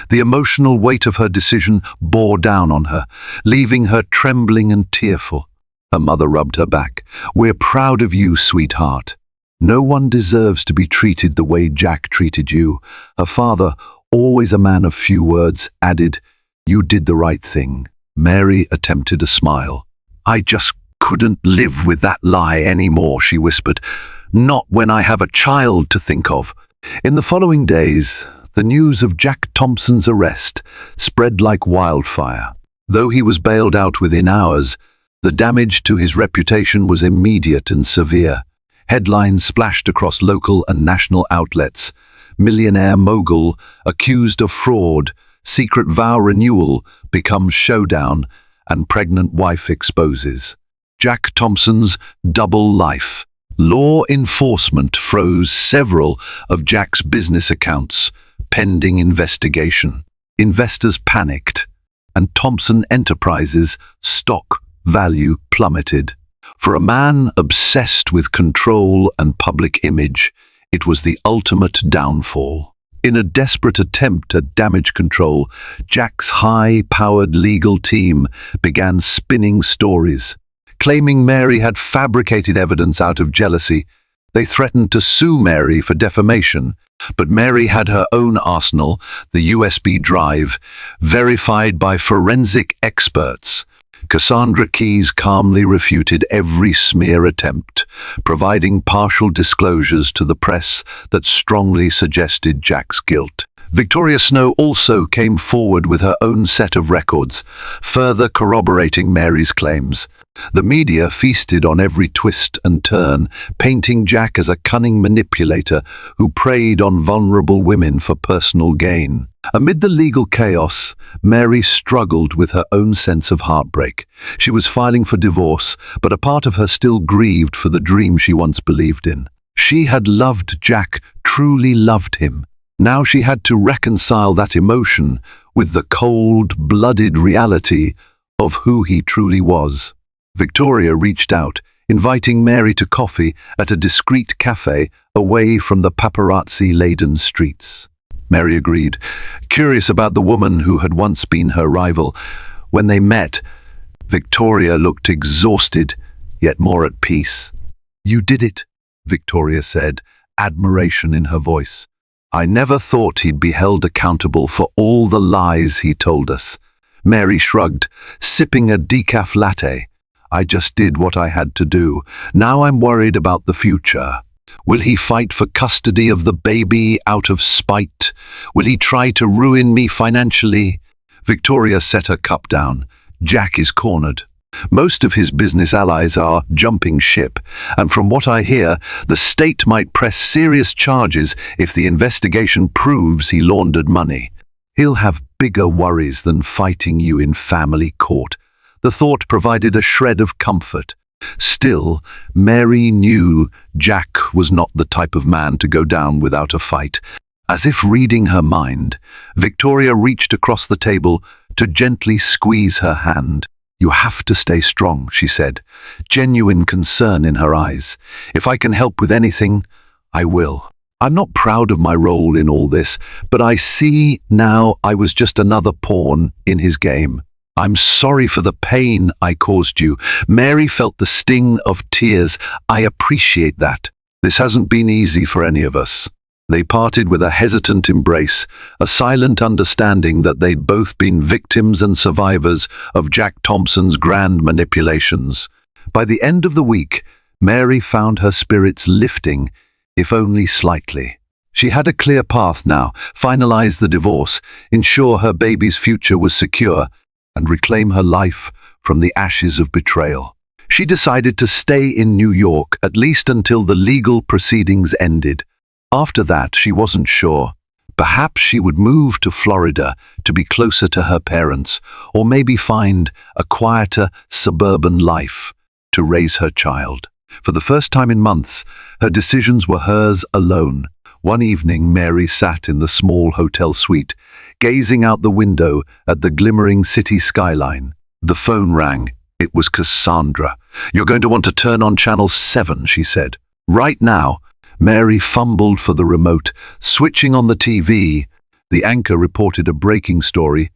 The emotional weight of her decision bore down on her, leaving her trembling and tearful. Her mother rubbed her back. "We're proud of you, sweetheart. No one deserves to be treated the way Jack treated you." Her father, always a man of few words, added, "You did the right thing." Mary attempted a smile. "I just couldn't live with that lie anymore," she whispered. "Not when I have a child to think of." In the following days, the news of Jack Thompson's arrest spread like wildfire. Though he was bailed out within hours, the damage to his reputation was immediate and severe. Headlines splashed across local and national outlets. Millionaire mogul accused of fraud, secret vow renewal becomes showdown, and pregnant wife exposes. Jack Thompson's double life. Law enforcement froze several of Jack's business accounts, pending investigation. Investors panicked, and Thompson Enterprises' stock value plummeted. For a man obsessed with control and public image, it was the ultimate downfall. In a desperate attempt at damage control, Jack's high-powered legal team began spinning stories. Claiming Mary had fabricated evidence out of jealousy, they threatened to sue Mary for defamation. But Mary had her own arsenal, the USB drive, verified by forensic experts. Cassandra Keyes calmly refuted every smear attempt, providing partial disclosures to the press that strongly suggested Jack's guilt. Victoria Snow also came forward with her own set of records, further corroborating Mary's claims. The media feasted on every twist and turn, painting Jack as a cunning manipulator who preyed on vulnerable women for personal gain. Amid the legal chaos, Mary struggled with her own sense of heartbreak. She was filing for divorce, but a part of her still grieved for the dream she once believed in. She had loved Jack, truly loved him. Now she had to reconcile that emotion with the cold-blooded reality of who he truly was. Victoria reached out, inviting Mary to coffee at a discreet cafe away from the paparazzi-laden streets. Mary agreed, curious about the woman who had once been her rival. When they met, Victoria looked exhausted, yet more at peace. "You did it," Victoria said, admiration in her voice. "I never thought he'd be held accountable for all the lies he told us." Mary shrugged, sipping a decaf latte. "I just did what I had to do. Now I'm worried about the future. Will he fight for custody of the baby out of spite? Will he try to ruin me financially?" Victoria set her cup down. Jack is cornered. Most of his business allies are jumping ship, and from what I hear, the state might press serious charges if the investigation proves he laundered money. He'll have bigger worries than fighting you in family court. The thought provided a shred of comfort. Still, Mary knew Jack was not the type of man to go down without a fight. As if reading her mind, Victoria reached across the table to gently squeeze her hand. "You have to stay strong," she said, genuine concern in her eyes. "If I can help with anything, I will. I'm not proud of my role in all this, but I see now I was just another pawn in his game. I'm sorry for the pain I caused you." Mary felt the sting of tears. "I appreciate that. This hasn't been easy for any of us." They parted with a hesitant embrace, a silent understanding that they'd both been victims and survivors of Jack Thompson's grand manipulations. By the end of the week, Mary found her spirits lifting, if only slightly. She had a clear path now: finalize the divorce, ensure her baby's future was secure, and reclaim her life from the ashes of betrayal. She decided to stay in New York, at least until the legal proceedings ended. After that, she wasn't sure. Perhaps she would move to Florida to be closer to her parents, or maybe find a quieter suburban life to raise her child. For the first time in months, her decisions were hers alone. One evening, Mary sat in the small hotel suite, gazing out the window at the glimmering city skyline. The phone rang. It was Cassandra. "You're going to want to turn on Channel 7, she said. "Right now." Mary fumbled for the remote. Switching on the TV, the anchor reported a breaking story.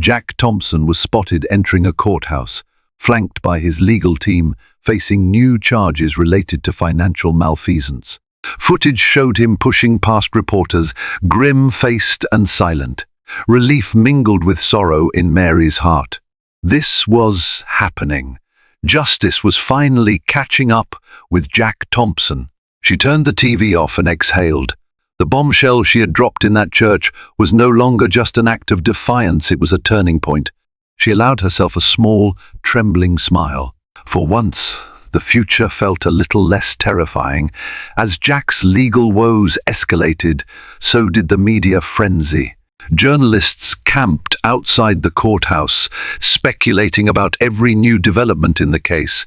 Jack Thompson was spotted entering a courthouse, flanked by his legal team, facing new charges related to financial malfeasance. Footage showed him pushing past reporters, grim-faced and silent. Relief mingled with sorrow in Mary's heart. This was happening. Justice was finally catching up with Jack Thompson. She turned the TV off and exhaled. The bombshell she had dropped in that church was no longer just an act of defiance, it was a turning point. She allowed herself a small, trembling smile. For once, the future felt a little less terrifying. As Jack's legal woes escalated, so did the media frenzy. Journalists camped outside the courthouse, speculating about every new development in the case.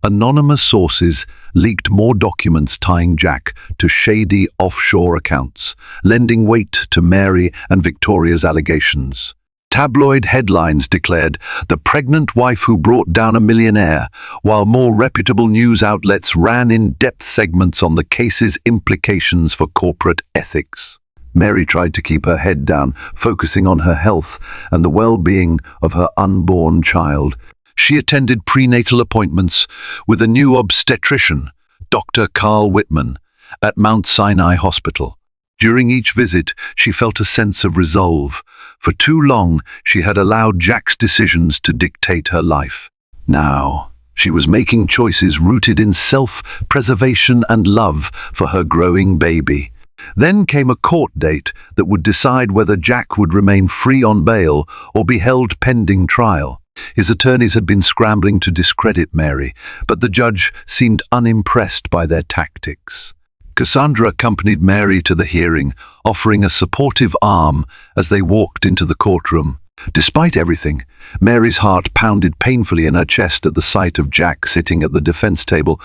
Anonymous sources leaked more documents tying Jack to shady offshore accounts, lending weight to Mary and Victoria's allegations. Tabloid headlines declared the pregnant wife who brought down a millionaire, while more reputable news outlets ran in-depth segments on the case's implications for corporate ethics. Mary tried to keep her head down, focusing on her health and the well-being of her unborn child. She attended prenatal appointments with a new obstetrician, Dr. Carl Whitman, at Mount Sinai Hospital. During each visit, she felt a sense of resolve. For too long, she had allowed Jack's decisions to dictate her life. Now, she was making choices rooted in self-preservation and love for her growing baby. Then came a court date that would decide whether Jack would remain free on bail or be held pending trial. His attorneys had been scrambling to discredit Mary, but the judge seemed unimpressed by their tactics. Cassandra accompanied Mary to the hearing, offering a supportive arm as they walked into the courtroom. Despite everything, Mary's heart pounded painfully in her chest at the sight of Jack sitting at the defense table,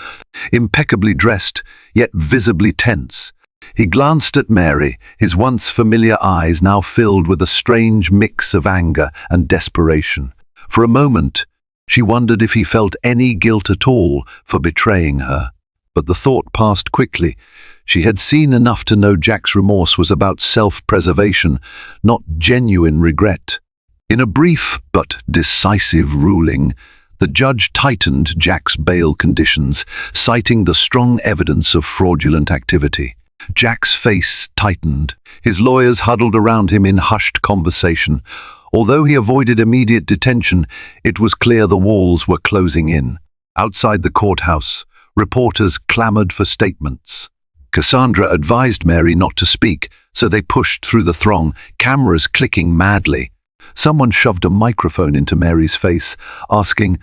impeccably dressed, yet visibly tense. He glanced at Mary, his once familiar eyes now filled with a strange mix of anger and desperation. For a moment, she wondered if he felt any guilt at all for betraying her. But the thought passed quickly. She had seen enough to know Jack's remorse was about self-preservation, not genuine regret. In a brief but decisive ruling, the judge tightened Jack's bail conditions, citing the strong evidence of fraudulent activity. Jack's face tightened. His lawyers huddled around him in hushed conversation. Although he avoided immediate detention, it was clear the walls were closing in. Outside the courthouse, reporters clamored for statements. Cassandra advised Mary not to speak, so they pushed through the throng, cameras clicking madly. Someone shoved a microphone into Mary's face, asking,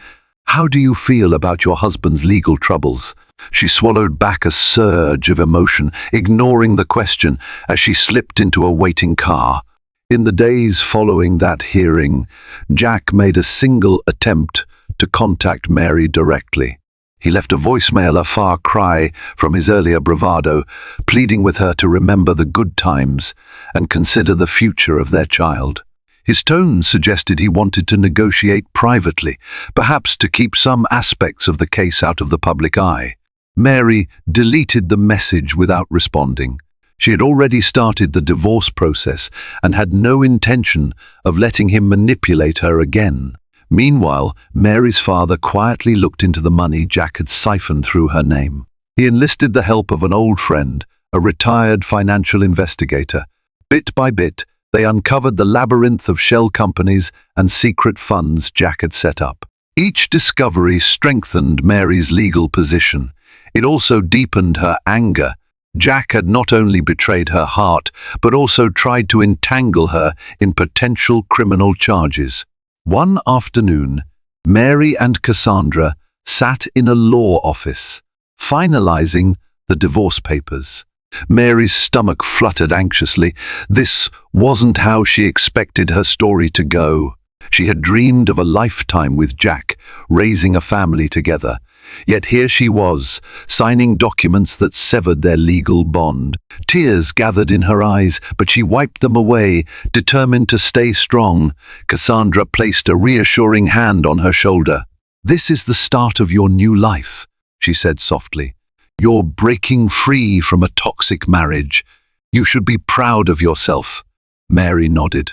"How do you feel about your husband's legal troubles?" She swallowed back a surge of emotion, ignoring the question as she slipped into a waiting car. In the days following that hearing, Jack made a single attempt to contact Mary directly. He left a voicemail a far cry from his earlier bravado, pleading with her to remember the good times and consider the future of their child. His tone suggested he wanted to negotiate privately, perhaps to keep some aspects of the case out of the public eye. Mary deleted the message without responding. She had already started the divorce process and had no intention of letting him manipulate her again. Meanwhile, Mary's father quietly looked into the money Jack had siphoned through her name. He enlisted the help of an old friend, a retired financial investigator. Bit by bit, they uncovered the labyrinth of shell companies and secret funds Jack had set up. Each discovery strengthened Mary's legal position. It also deepened her anger. Jack had not only betrayed her heart, but also tried to entangle her in potential criminal charges. One afternoon, Mary and Cassandra sat in a law office, finalizing the divorce papers. Mary's stomach fluttered anxiously. This wasn't how she expected her story to go. She had dreamed of a lifetime with Jack, raising a family together. Yet here she was, signing documents that severed their legal bond. Tears gathered in her eyes, but she wiped them away, determined to stay strong. Cassandra placed a reassuring hand on her shoulder. "This is the start of your new life," she said softly. "You're breaking free from a toxic marriage. You should be proud of yourself." Mary nodded.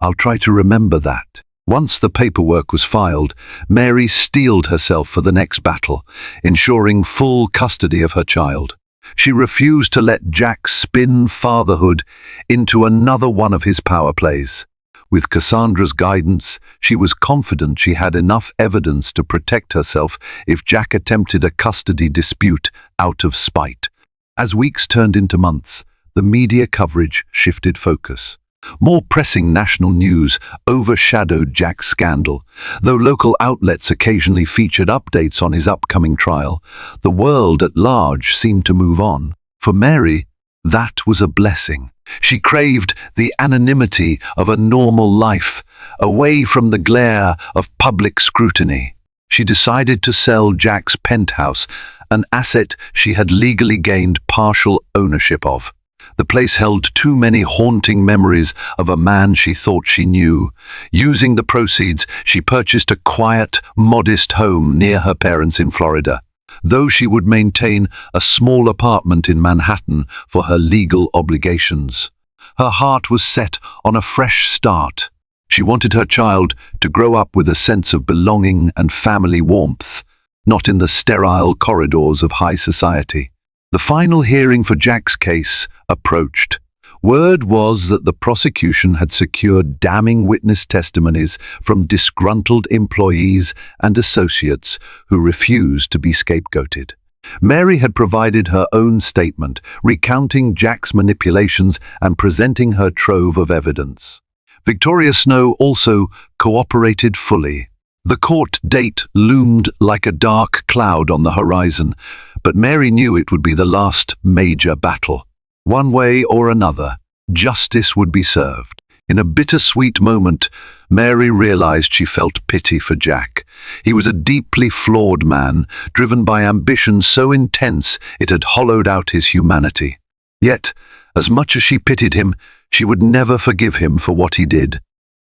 "I'll try to remember that." Once the paperwork was filed, Mary steeled herself for the next battle, ensuring full custody of her child. She refused to let Jack spin fatherhood into another one of his power plays. With Cassandra's guidance, she was confident she had enough evidence to protect herself if Jack attempted a custody dispute out of spite. As weeks turned into months, the media coverage shifted focus. More pressing national news overshadowed Jack's scandal. Though local outlets occasionally featured updates on his upcoming trial, the world at large seemed to move on. For Mary, that was a blessing. She craved the anonymity of a normal life, away from the glare of public scrutiny. She decided to sell Jack's penthouse, an asset she had legally gained partial ownership of. The place held too many haunting memories of a man she thought she knew. Using the proceeds, she purchased a quiet, modest home near her parents in Florida, though she would maintain a small apartment in Manhattan for her legal obligations. Her heart was set on a fresh start. She wanted her child to grow up with a sense of belonging and family warmth, not in the sterile corridors of high society. The final hearing for Jack's case approached. Word was that the prosecution had secured damning witness testimonies from disgruntled employees and associates who refused to be scapegoated. Mary had provided her own statement, recounting Jack's manipulations and presenting her trove of evidence. Victoria Snow also cooperated fully. The court date loomed like a dark cloud on the horizon, but Mary knew it would be the last major battle. One way or another, justice would be served. In a bittersweet moment, Mary realized she felt pity for Jack. He was a deeply flawed man, driven by ambition so intense it had hollowed out his humanity. Yet, as much as she pitied him, she would never forgive him for what he did.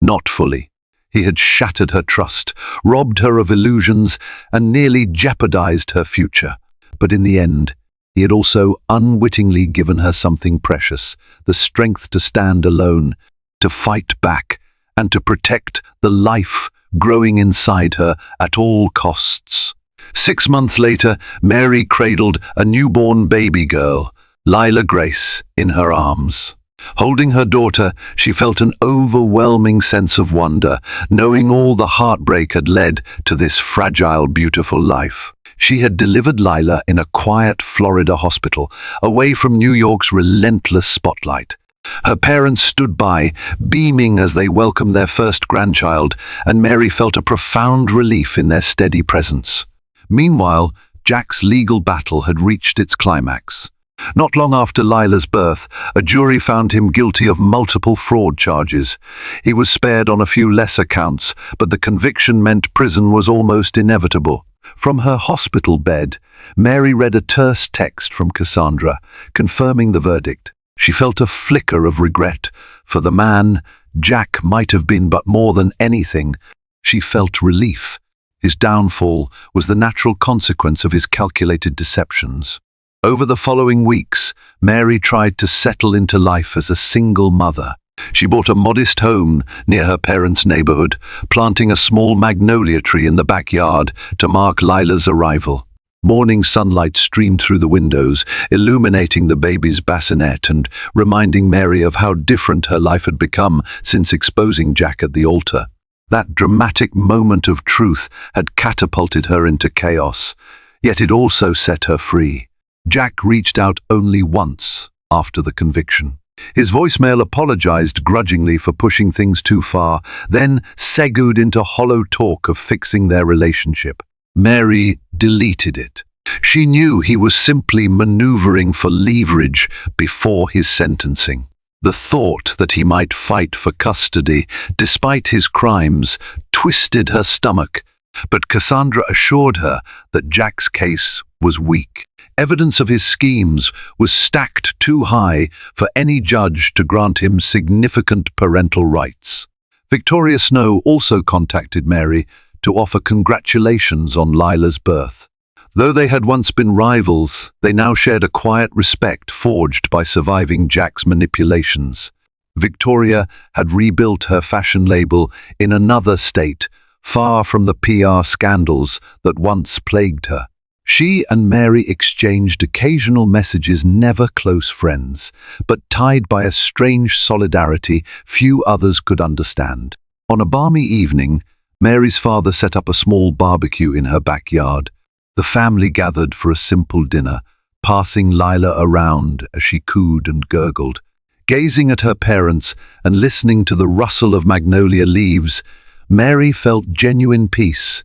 Not fully. He had shattered her trust, robbed her of illusions, and nearly jeopardized her future. But in the end, he had also unwittingly given her something precious, the strength to stand alone, to fight back, and to protect the life growing inside her at all costs. 6 months later, Mary cradled a newborn baby girl, Lila Grace, in her arms. Holding her daughter, she felt an overwhelming sense of wonder, knowing all the heartbreak had led to this fragile, beautiful life. She had delivered Lila in a quiet Florida hospital, away from New York's relentless spotlight. Her parents stood by, beaming as they welcomed their first grandchild, and Mary felt a profound relief in their steady presence. Meanwhile, Jack's legal battle had reached its climax. Not long after Lila's birth, a jury found him guilty of multiple fraud charges. He was spared on a few lesser counts, but the conviction meant prison was almost inevitable. From her hospital bed, Mary read a terse text from Cassandra, confirming the verdict. She felt a flicker of regret. For the man, Jack might have been but more than anything. She felt relief. His downfall was the natural consequence of his calculated deceptions. Over the following weeks, Mary tried to settle into life as a single mother. She bought a modest home near her parents' neighborhood, planting a small magnolia tree in the backyard to mark Lila's arrival. Morning sunlight streamed through the windows, illuminating the baby's bassinet and reminding Mary of how different her life had become since exposing Jack at the altar. That dramatic moment of truth had catapulted her into chaos, yet it also set her free. Jack reached out only once after the conviction. His voicemail apologized grudgingly for pushing things too far, then segued into hollow talk of fixing their relationship. Mary deleted it. She knew he was simply maneuvering for leverage before his sentencing. The thought that he might fight for custody, despite his crimes, twisted her stomach, but Cassandra assured her that Jack's case was weak. Evidence of his schemes was stacked too high for any judge to grant him significant parental rights. Victoria Snow also contacted Mary to offer congratulations on Lila's birth. Though they had once been rivals, they now shared a quiet respect forged by surviving Jack's manipulations. Victoria had rebuilt her fashion label in another state, far from the PR scandals that once plagued her. She and Mary exchanged occasional messages, never close friends, but tied by a strange solidarity few others could understand. On a balmy evening, Mary's father set up a small barbecue in her backyard. The family gathered for a simple dinner, passing Lila around as she cooed and gurgled. Gazing at her parents and listening to the rustle of magnolia leaves, Mary felt genuine peace.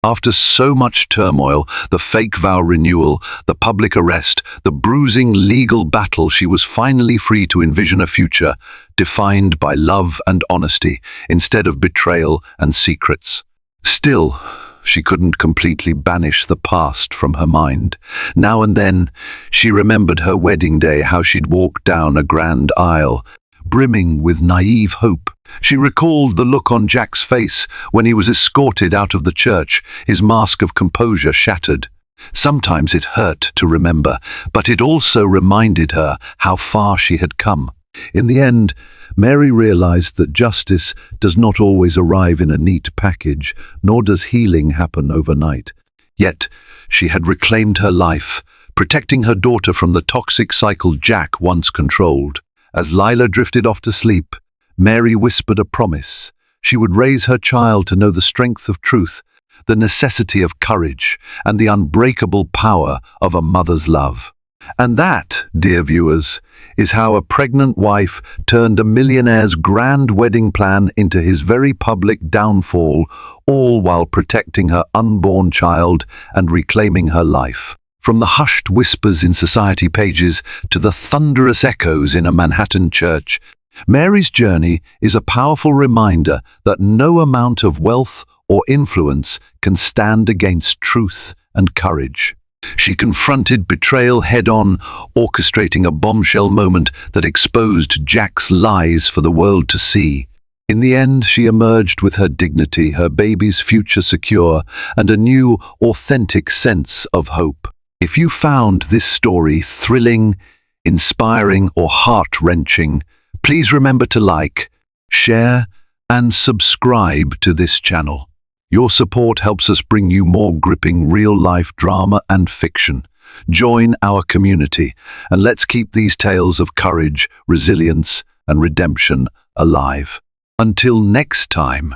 After so much turmoil, the fake vow renewal, the public arrest, the bruising legal battle, she was finally free to envision a future defined by love and honesty instead of betrayal and secrets. Still, she couldn't completely banish the past from her mind. Now and then, she remembered her wedding day, how she'd walked down a grand aisle, brimming with naive hope. She recalled the look on Jack's face when he was escorted out of the church, his mask of composure shattered. Sometimes it hurt to remember, but it also reminded her how far she had come. In the end, Mary realized that justice does not always arrive in a neat package, nor does healing happen overnight. Yet, she had reclaimed her life, protecting her daughter from the toxic cycle Jack once controlled. As Lila drifted off to sleep, Mary whispered a promise. She would raise her child to know the strength of truth, the necessity of courage, and the unbreakable power of a mother's love. And that, dear viewers, is how a pregnant wife turned a millionaire's grand wedding plan into his very public downfall, all while protecting her unborn child and reclaiming her life. From the hushed whispers in society pages to the thunderous echoes in a Manhattan church, Mary's journey is a powerful reminder that no amount of wealth or influence can stand against truth and courage. She confronted betrayal head-on, orchestrating a bombshell moment that exposed Jack's lies for the world to see. In the end, she emerged with her dignity, her baby's future secure, and a new, authentic sense of hope. If you found this story thrilling, inspiring, or heart-wrenching, please remember to like, share, and subscribe to this channel. Your support helps us bring you more gripping real-life drama and fiction. Join our community, and let's keep these tales of courage, resilience, and redemption alive. Until next time.